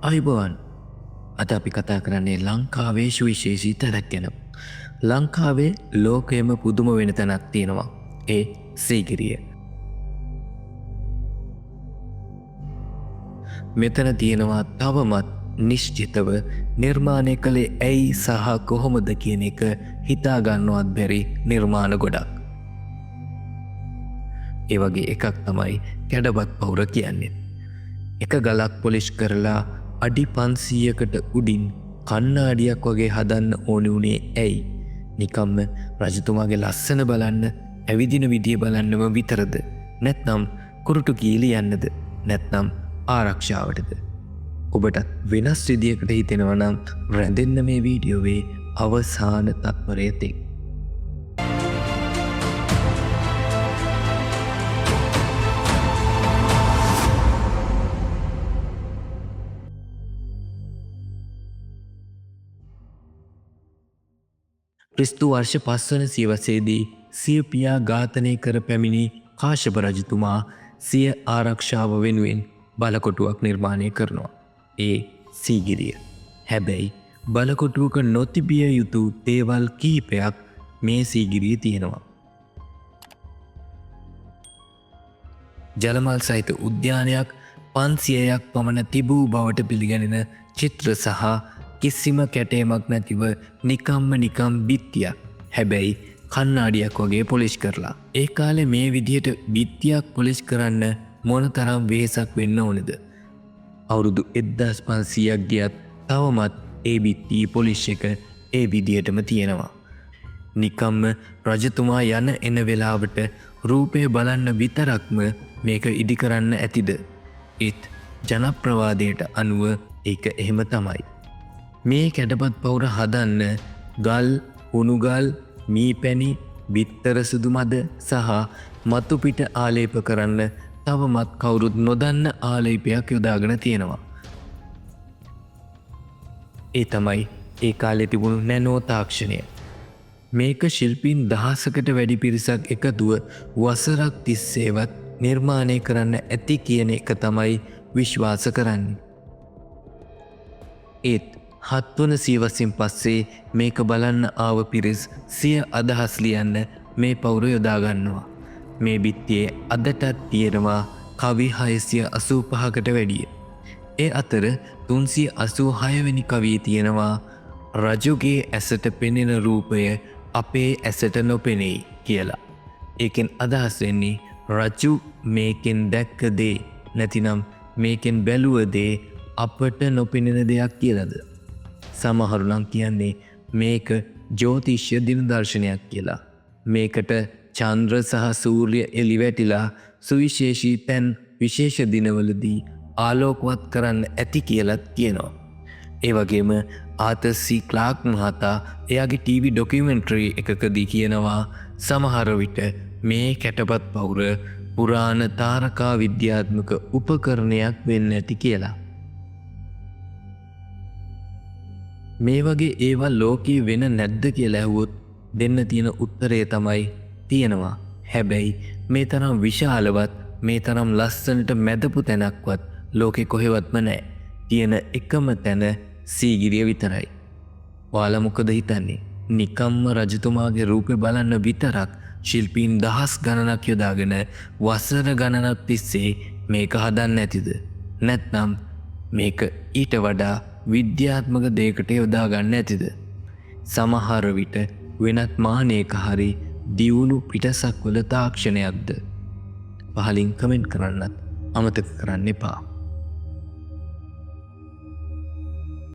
අයිබෝවන් අද අපි කතා කරන්නේ ලංකාවේ සුවිශේෂී තැනක් ගැන. ලංකාවේ ලෝකයේම පුදුම වෙන තැනක් තියෙනවා. ඒ සීගිරිය. මෙතන තියෙනවා තවමත් නිශ්චිතව නිර්මාණය කළේ ඇයි සහ කොහොමද කියන එක හිතා ගන්නවත් බැරි නිර්මාණ ගොඩක්. ඒ වගේ එකක් තමයි කැඩපත් පවුර කියන්නේ. එක ගලක් පොලිෂ් කරලා අඩි 500කට උඩින් කණ්ණාඩියක් වගේ හදන්න ඕනි උනේ ඇයි? නිකම්ම රජතුමාගේ ලස්සන බලන්න, ඇවිදින විදිය බලන්නම විතරද? නැත්නම් කුරුටු කීලි යන්නද? නැත්නම් ආරක්ෂාවටද? ඔබට වෙනස් විදියකට හිතෙනවා නම් රැඳෙන්න මේ වීඩියෝවේ අවසාන තත්පරය තෙක්. ක්‍රිස්තු වර්ෂ 5 වන සියවසේදී සිය පියා ඝාතනය කර පැමිණි කාශ්‍යප රජතුමා සිය ආරක්ෂාව වෙනුවෙන් බලකොටුවක් නිර්මාණය කරනවා. ඒ සීගිරිය. හැබැයි බලකොටුවක නොතිබිය යුතු දේවල් කීපයක් මේ සීගිරියේ තියෙනවා. ජලමල් සහිත උද්‍යානයක් 500ක් පමණ තිබූ බවට පිළිගැනෙන චිත්‍ර සහ කිසිම කැටයමක් නැතිව නිකම් බිත්තියක්. හැබැයි කණ්ණාඩියක් වගේ පොලිෂ් කරලා. ඒ කාලේ මේ විදිහට බිත්තියක් පොලිෂ් කරන්න මොන තරම් වෙහෙසක් වෙන්න ඕනේද? අවුරුදු 1500ක් ගියත් තවමත් ඒ බිත්ති පොලිෂ් එක ඒ විදිහටම තියෙනවා. නිකම්ම රජතුමා යන එන වෙලාවට රූපේ බලන්න විතරක්ම මේක ඉදි කරන්න ඇතිද? ඒත් ජනප්‍රවාදයට අනුව ඒක එහෙම තමයි. මේ කැඩපත් පවුර හදන්න ගල්, හුණුගල්, මීපැණි, බිත්තර සුදු මද සහ මතු පිට ආලේප කරන්න තවමත් කවුරුත් නොදන්න ආලේපයක් යොදාගෙන තියෙනවා. ඒ තමයි ඒ කාලේ තිබුණු නැනෝ තාක්ෂණය. මේක ශිල්පීන් දහසකට වැඩි පිරිසක් එකතුව වසරක් තිස්සේවත් නිර්මාණය කරන්න ඇති කියන එක තමයි විශ්වාස කරන්නේ. ඒත් 7 වන සියවසින් පස්සේ මේක බලන්න ආව පිරිස් සිය අදහස් ලියන්න මේ පවුර යොදා ගන්නවා. මේ බිත්තියේ අදටත් තියෙනවා කවි 685කට වැඩිය. ඒ අතර 386 වෙනි කවියේ තියෙනවා රජුගේ ඇසට පෙනෙන රූපය අපේ ඇසට නොපෙනෙයි කියලා. ඒකෙන් අදහස් වෙන්නේ රජු මේකෙන් දැක්ක දේ නැතිනම් මේකෙන් බැලුව දේ අපට නොපෙනෙන දෙයක් කියලාද? සමහරු නම් කියන්නේ මේක ජ්‍යොතිෂ්‍ය දින දර්ශනයක් කියලා. මේකට චන්ද්‍ර සහ සූර්ය එළි වැටිලා සුවිශේෂී තැන් විශේෂ දිනවලදී ආලෝකවත් කරන්න ඇති කියලාත් කියනවා. ඒ වගේම ආතර් සී ක්ලාක් මහතා එයාගේ ටීවී ඩොකියුමෙන්ටරි එකකදී කියනවා සමහර විට මේ කැටපත් පවුර පුරාණ තාරකා විද්‍යාත්මක උපකරණයක් වෙන්න ඇති කියලා. මේ වගේ ඒවා ලෝකේ වෙන නැද්ද කියලා ඇහුවොත් දෙන්න තියෙන උත්තරය තමයි තියෙනවා. හැබැයි මේ තරම් විශාලවත්, මේ තරම් ලස්සනට මැදපු තැනක්වත් ලෝකේ කොහෙවත්ම නැහැ. තියෙන එකම තැන සීගිරිය විතරයි. ඔයාලා මොකද හිතන්නේ? නිකම්ම රජතුමාගේ රූපේ බලන්න විතරක් ශිල්පීන් දහස් ගණනක් යොදාගෙන වසර ගණනක් තිස්සේ මේක හදන්න ඇතිද? නැත්නම් මේක ඊට වඩා විද්‍යාත්මක දෙයකට යොදා ගන්න ඇතිද? සමහර විට වෙනත් මානයක හරි දියුණු පිටසක්වල තාක්ෂණයක්ද? පහලින් කමෙන්ට් කරන්නත් අමතක කරන්න එපා.